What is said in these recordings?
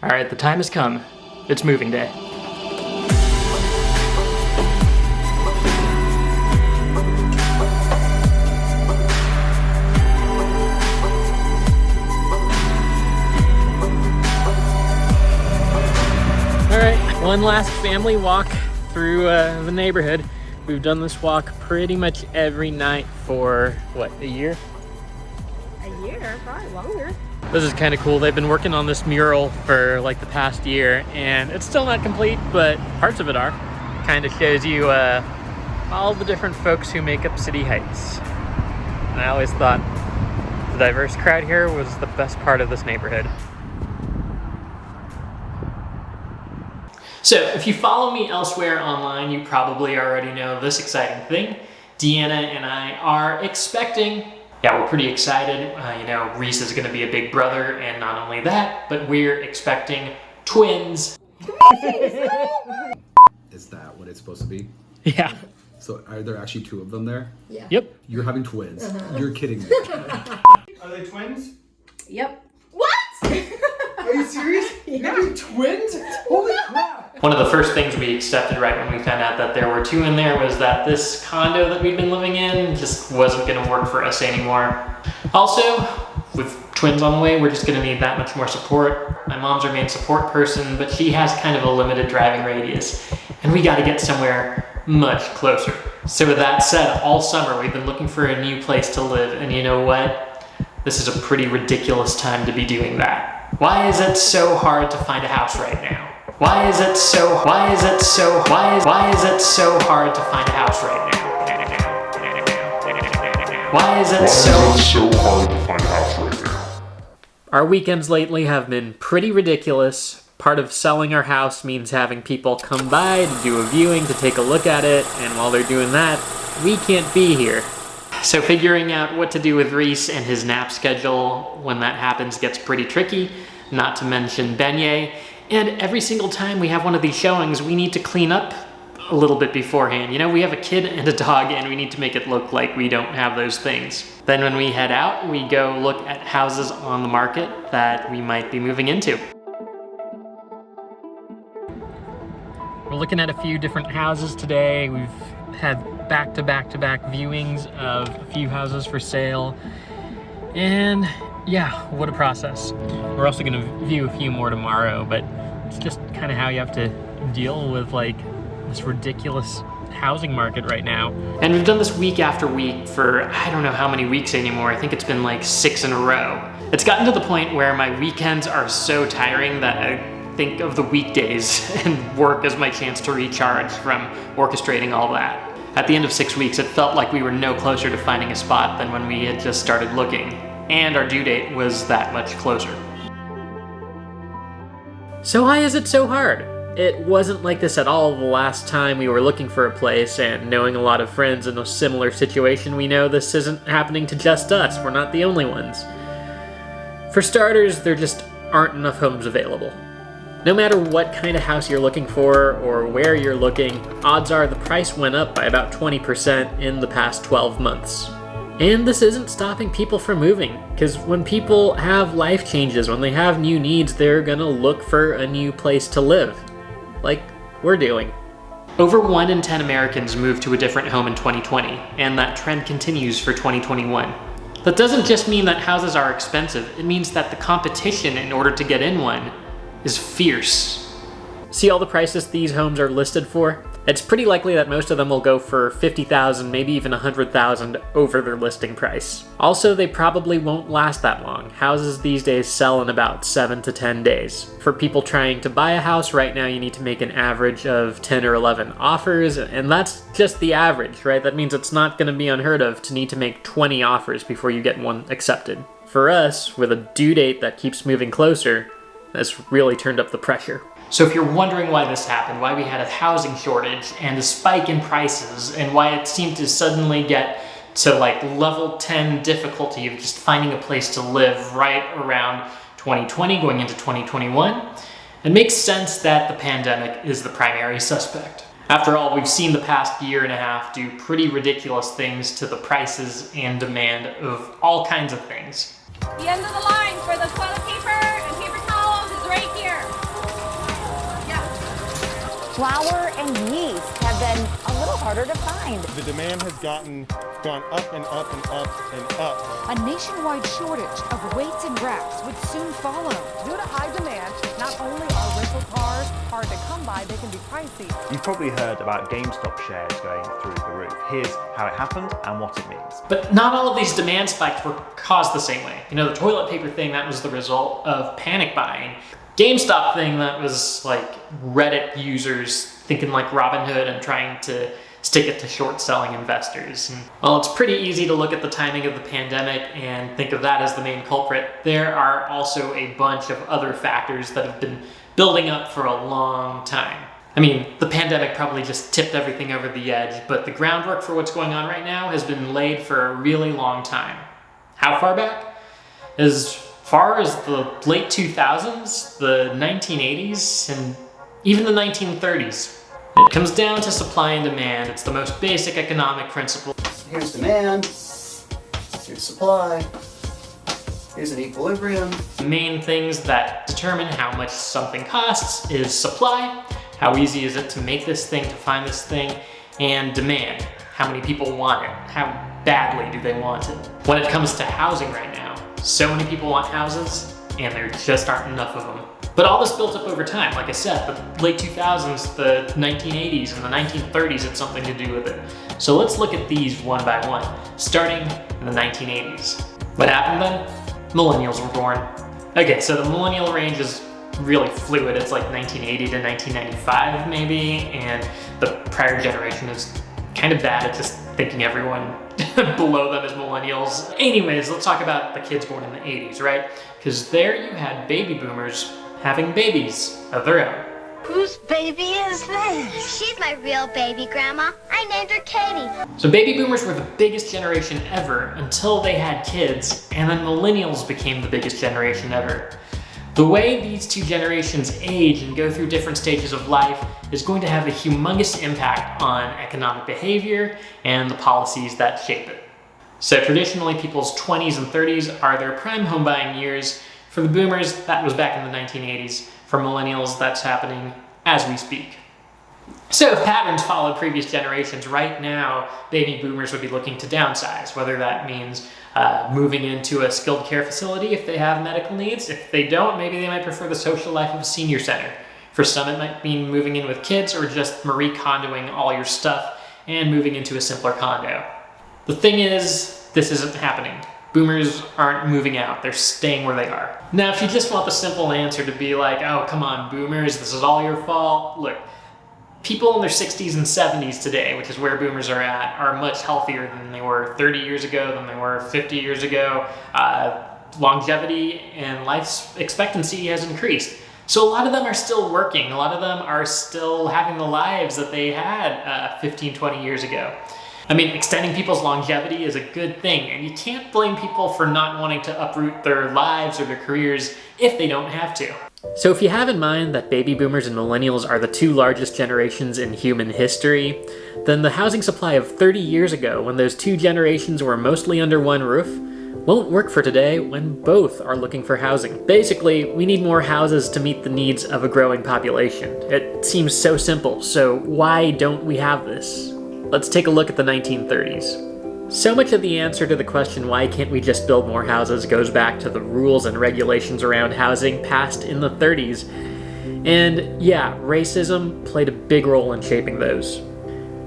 All right, the time has come. It's moving day. All right, one last family walk through the neighborhood. We've done this walk pretty much every night for, what, a year? A year, probably longer. This is kind of cool. They've been working on this mural for like the past year, and it's still not complete, but parts of it are. Kind of shows you all the different folks who make up City Heights. And I always thought the diverse crowd here was the best part of this neighborhood. So if you follow me elsewhere online, you probably already know this exciting thing. Deanna and I are expecting, yeah, we're pretty excited. You know, Reese is gonna be a big brother, and not only that, but we're expecting twins. Is that what it's supposed to be? Yeah. So are there actually two of them there? Yeah. Yep. You're having twins. You're kidding me. Are they twins? Yep. What? Are you serious? You're having twins? Holy crap! One of the first things we accepted right when we found out that there were two in there was that this condo that we'd been living in just wasn't gonna work for us anymore. Also, with twins on the way, we're just gonna need that much more support. My mom's our main support person, but she has kind of a limited driving radius, and we gotta get somewhere much closer. So with that said, all summer we've been looking for a new place to live, and you know what? This is a pretty ridiculous time to be doing that. Why is it so hard to find a house right now? Why is it so hard to find a house right now? Why is it so hard to find a house right now? Our weekends lately have been pretty ridiculous. Part of selling our house means having people come by to do a viewing, to take a look at it, and while they're doing that, we can't be here. So figuring out what to do with Reese and his nap schedule when that happens gets pretty tricky, not to mention Beignet. And every single time we have one of these showings, we need to clean up a little bit beforehand. You know, we have a kid and a dog, and we need to make it look like we don't have those things. Then when we head out, we go look at houses on the market that we might be moving into. We're looking at a few different houses today. We've had back-to-back-to-back viewings of a few houses for sale. And yeah, what a process. We're also gonna view a few more tomorrow, but it's just kind of how you have to deal with like this ridiculous housing market right now. And we've done this week after week for I don't know how many weeks anymore. I think it's been like 6 in a row. It's gotten to the point where my weekends are so tiring that I think of the weekdays and work as my chance to recharge from orchestrating all that. At the end of 6 weeks, it felt like we were no closer to finding a spot than when we had just started looking, and our due date was that much closer. So why is it so hard? It wasn't like this at all the last time we were looking for a place, and knowing a lot of friends in a similar situation, we know this isn't happening to just us. We're not the only ones. For starters, there just aren't enough homes available. No matter what kind of house you're looking for or where you're looking, odds are the price went up by about 20% in the past 12 months. And this isn't stopping people from moving, because when people have life changes, when they have new needs, they're gonna look for a new place to live, like we're doing. Over 1 in 10 Americans moved to a different home in 2020, and that trend continues for 2021. That doesn't just mean that houses are expensive, it means that the competition in order to get in one is fierce. See all the prices these homes are listed for? It's pretty likely that most of them will go for $50,000, maybe even $100,000 over their listing price. Also, they probably won't last that long. Houses these days sell in about 7 to 10 days. For people trying to buy a house right now, you need to make an average of 10 or 11 offers, and that's just the average, right? That means it's not gonna be unheard of to need to make 20 offers before you get one accepted. For us, with a due date that keeps moving closer, that's really turned up the pressure. So if you're wondering why this happened, why we had a housing shortage and a spike in prices, and why it seemed to suddenly get to like level 10 difficulty of just finding a place to live right around 2020 going into 2021, it makes sense that the pandemic is the primary suspect. After all, we've seen the past year and a half do pretty ridiculous things to the prices and demand of all kinds of things. The end of the line for the toilet paper and paper towels is right here. Flour and yeast have been a little harder to find. The demand has gone up and up and up and up. A nationwide shortage of weights and racks would soon follow. Due to high demand, not only are rental cars hard to come by, they can be pricey. You've probably heard about GameStop shares going through the roof. Here's how it happened and what it means. But not all of these demand spikes were caused the same way. You know, the toilet paper thing, that was the result of panic buying. GameStop thing, that was like Reddit users thinking like Robinhood and trying to stick it to short-selling investors. And while it's pretty easy to look at the timing of the pandemic and think of that as the main culprit, there are also a bunch of other factors that have been building up for a long time. I mean, the pandemic probably just tipped everything over the edge, but the groundwork for what's going on right now has been laid for a really long time. How far back? As far as the late 2000s, the 1980s, and even the 1930s. It comes down to supply and demand. It's the most basic economic principle. Here's demand, here's supply, here's an equilibrium. The main things that determine how much something costs is supply, how easy is it to make this thing, to find this thing, and demand. How many people want it? How badly do they want it? When it comes to housing right now, so many people want houses, and there just aren't enough of them. But all this built up over time. Like I said, the late 2000s, the 1980s, and the 1930s had something to do with it. So let's look at these one by one, starting in the 1980s. What happened then? Millennials were born. Okay, so the millennial range is really fluid. It's like 1980 to 1995 maybe, and the prior generation is kind of bad at just thinking everyone below them is millennials. Anyways, let's talk about the kids born in the 80s, right? Because there you had baby boomers having babies of their own. Whose baby is this? She's my real baby, Grandma. I named her Katie. So baby boomers were the biggest generation ever until they had kids, and then millennials became the biggest generation ever. The way these two generations age and go through different stages of life is going to have a humongous impact on economic behavior and the policies that shape it. So traditionally, people's 20s and 30s are their prime home buying years. For the boomers, that was back in the 1980s. For millennials, that's happening as we speak. So if patterns follow previous generations, right now, baby boomers would be looking to downsize, whether that means moving into a skilled care facility if they have medical needs. If they don't, maybe they might prefer the social life of a senior center. For some, it might mean moving in with kids or just Marie Kondoing all your stuff and moving into a simpler condo. The thing is, this isn't happening. Boomers aren't moving out, they're staying where they are. Now, if you just want the simple answer to be like, oh, come on, boomers, this is all your fault. Look, people in their 60s and 70s today, which is where boomers are at, are much healthier than they were 30 years ago, than they were 50 years ago. Longevity and life expectancy has increased. So a lot of them are still working. A lot of them are still having the lives that they had 15, 20 years ago. I mean, extending people's longevity is a good thing, and you can't blame people for not wanting to uproot their lives or their careers if they don't have to. So if you have in mind that baby boomers and millennials are the two largest generations in human history, then the housing supply of 30 years ago, when those two generations were mostly under one roof, won't work for today when both are looking for housing. Basically, we need more houses to meet the needs of a growing population. It seems so simple, so why don't we have this? Let's take a look at the 1930s. So much of the answer to the question, why can't we just build more houses, goes back to the rules and regulations around housing passed in the 30s. And yeah, racism played a big role in shaping those.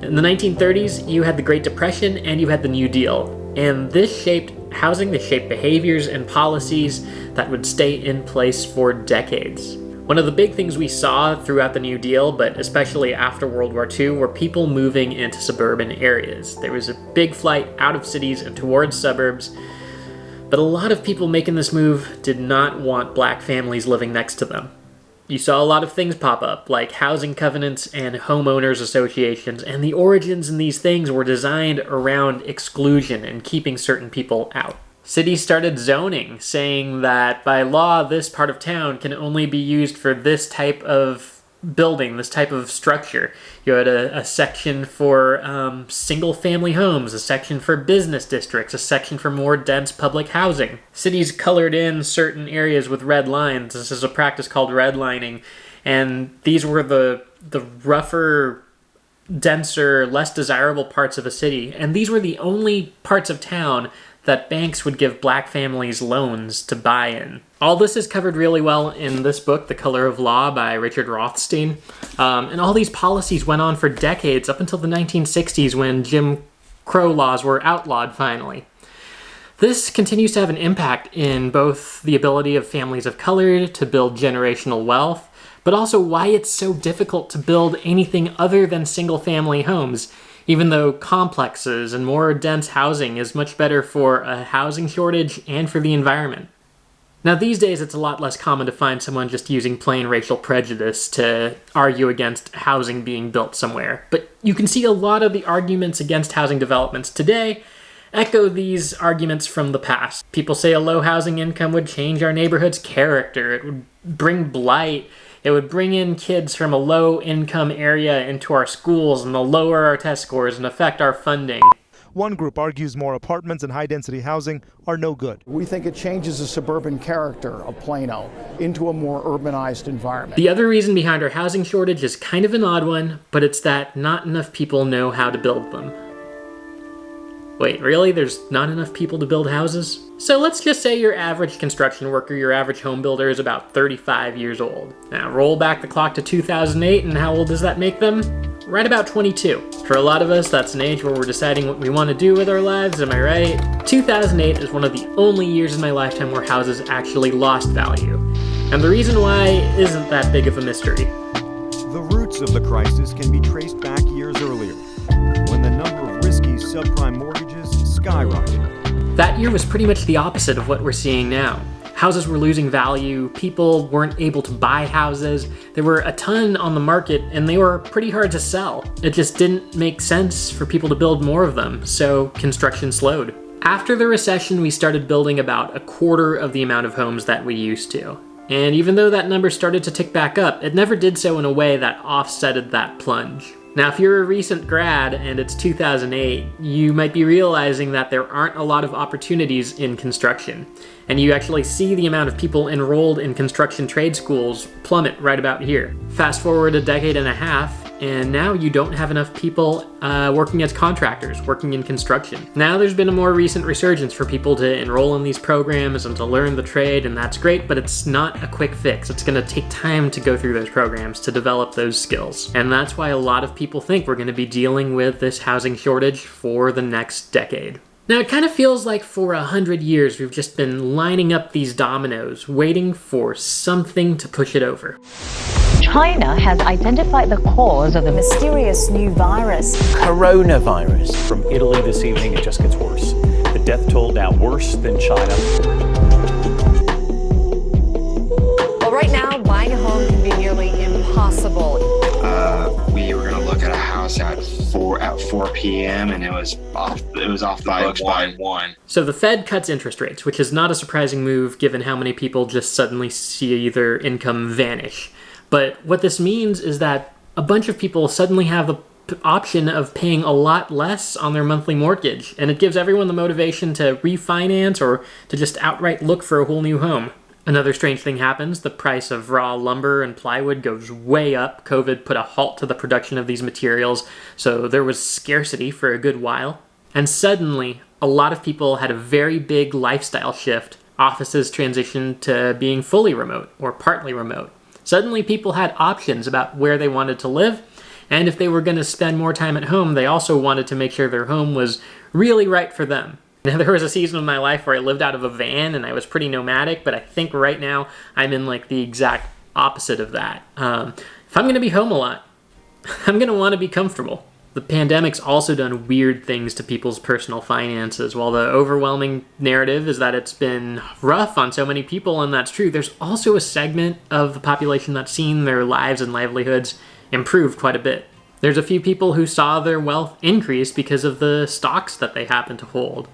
In the 1930s, you had the Great Depression and you had the New Deal. And this shaped housing, this shaped behaviors and policies that would stay in place for decades. One of the big things we saw throughout the New Deal, but especially after World War II, were people moving into suburban areas. There was a big flight out of cities and towards suburbs, but a lot of people making this move did not want black families living next to them. You saw a lot of things pop up, like housing covenants and homeowners associations, and the origins in these things were designed around exclusion and keeping certain people out. Cities started zoning, saying that by law, this part of town can only be used for this type of building, this type of structure. You had a section for single-family homes, a section for business districts, a section for more dense public housing. Cities colored in certain areas with red lines. This is a practice called redlining, And these were the rougher, denser, less desirable parts of a city. And these were the only parts of town that banks would give black families loans to buy in. All this is covered really well in this book, The Color of Law by Richard Rothstein. And all these policies went on for decades, up until the 1960s when Jim Crow laws were outlawed finally. This continues to have an impact in both the ability of families of color to build generational wealth, but also why it's so difficult to build anything other than single-family homes, even though complexes and more dense housing is much better for a housing shortage and for the environment. Now these days it's a lot less common to find someone just using plain racial prejudice to argue against housing being built somewhere, but you can see a lot of the arguments against housing developments today echo these arguments from the past. People say a low housing income would change our neighborhood's character, it would bring blight, it would bring in kids from a low-income area into our schools and lower our test scores and affect our funding. One group argues more apartments and high-density housing are no good. We think it changes the suburban character of Plano into a more urbanized environment. The other reason behind our housing shortage is kind of an odd one, but it's that not enough people know how to build them. Wait, really? There's not enough people to build houses? So let's just say your average construction worker, your average home builder is about 35 years old. Now roll back the clock to 2008 and how old does that make them? Right about 22. For a lot of us, that's an age where we're deciding what we want to do with our lives, am I right? 2008 is one of the only years in my lifetime where houses actually lost value. And the reason why isn't that big of a mystery. The roots of the crisis can be traced back years earlier, when the number of risky subprime mortgages skyrocketed. That year was pretty much the opposite of what we're seeing now. Houses were losing value, people weren't able to buy houses, there were a ton on the market, and they were pretty hard to sell. It just didn't make sense for people to build more of them, so construction slowed. After the recession, we started building about a quarter of the amount of homes that we used to. And even though that number started to tick back up, it never did so in a way that offsetted that plunge. Now, if you're a recent grad and it's 2008, you might be realizing that there aren't a lot of opportunities in construction. And you actually see the amount of people enrolled in construction trade schools plummet right about here. Fast forward a decade and a half, and now you don't have enough people working as contractors, working in construction. Now there's been a more recent resurgence for people to enroll in these programs and to learn the trade, and that's great, but it's not a quick fix. It's gonna take time to go through those programs to develop those skills. And that's why a lot of people think we're gonna be dealing with this housing shortage for the next decade. Now it kind of feels like for 100 years we've just been lining up these dominoes, waiting for something to push it over. China has identified the cause of the mysterious new virus. Coronavirus. From Italy this evening, it just gets worse. The death toll now worse than China. Well, right now, buying a home can be nearly impossible. We were going to look at a house at 4 p.m. and it was off the books by one. So the Fed cuts interest rates, which is not a surprising move given how many people just suddenly see their income vanish. But what this means is that a bunch of people suddenly have the option of paying a lot less on their monthly mortgage, and it gives everyone the motivation to refinance or to just outright look for a whole new home. Another strange thing happens, the price of raw lumber and plywood goes way up. COVID put a halt to the production of these materials, so there was scarcity for a good while. And suddenly, a lot of people had a very big lifestyle shift. Offices transitioned to being fully remote or partly remote. Suddenly people had options about where they wanted to live, and if they were going to spend more time at home, they also wanted to make sure their home was really right for them. Now, there was a season of my life where I lived out of a van and I was pretty nomadic, but I think right now I'm in like the exact opposite of that. If I'm going to be home a lot, I'm going to want to be comfortable. The pandemic's also done weird things to people's personal finances. While the overwhelming narrative is that it's been rough on so many people, and that's true, there's also a segment of the population that's seen their lives and livelihoods improve quite a bit. There's a few people who saw their wealth increase because of the stocks that they happen to hold.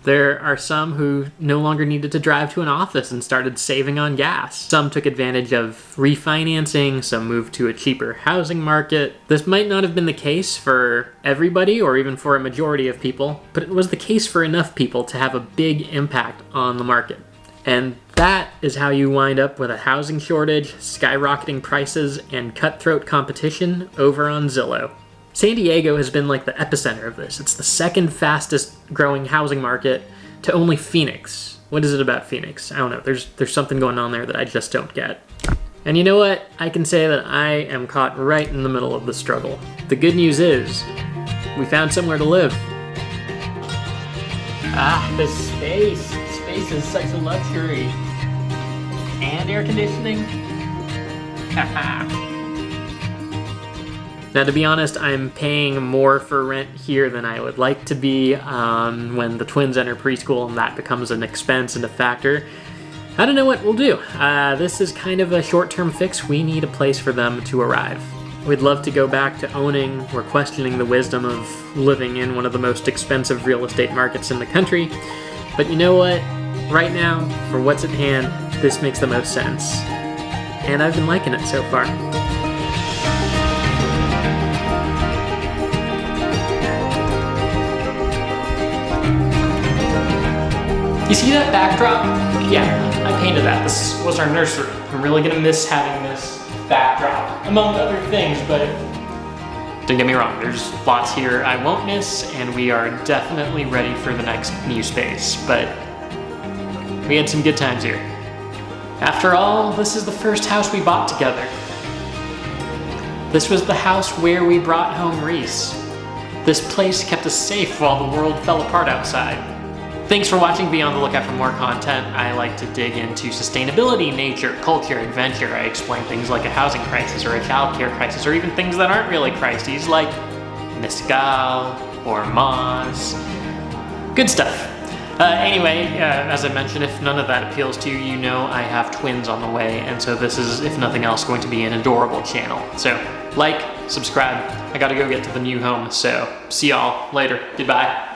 There are some who no longer needed to drive to an office and started saving on gas. Some took advantage of refinancing, some moved to a cheaper housing market. This might not have been the case for everybody or even for a majority of people, but it was the case for enough people to have a big impact on the market. And That is how you wind up with a housing shortage, skyrocketing prices, and cutthroat competition over on Zillow. San Diego has been like the epicenter of this. It's the second fastest growing housing market to only Phoenix. What is it about Phoenix? I don't know. There's something going on there that I just don't get. And you know what? I can say that I am caught right in the middle of the struggle. The good news is, we found somewhere to live. Ah, the space. Space is such a luxury. And air conditioning. Now, to be honest, I'm paying more for rent here than I would like to be when the twins enter preschool and that becomes an expense and a factor. I don't know what we'll do. This is kind of a short-term fix. We need a place for them to arrive. We'd love to go back to owning or questioning the wisdom of living in one of the most expensive real estate markets in the country. But you know what? Right now, for what's at hand, this makes the most sense. And I've been liking it so far. You see that backdrop? Yeah, I painted that. This was our nursery. I'm really gonna miss having this backdrop, among other things, but don't get me wrong, there's lots here I won't miss, and we are definitely ready for the next new space, but we had some good times here. After all, this is the first house we bought together. This was the house where we brought home Reese. This place kept us safe while the world fell apart outside. Thanks for watching. Be on the lookout for more content. I like to dig into sustainability, nature, culture, adventure. I explain things like a housing crisis or a childcare crisis, or even things that aren't really crises, like mezcal or moss. Good stuff. Anyway, as I mentioned, if none of that appeals to you, you know I have twins on the way, and so this is, if nothing else, going to be an adorable channel. So, like, subscribe. I gotta go get to the new home, so see y'all later. Goodbye.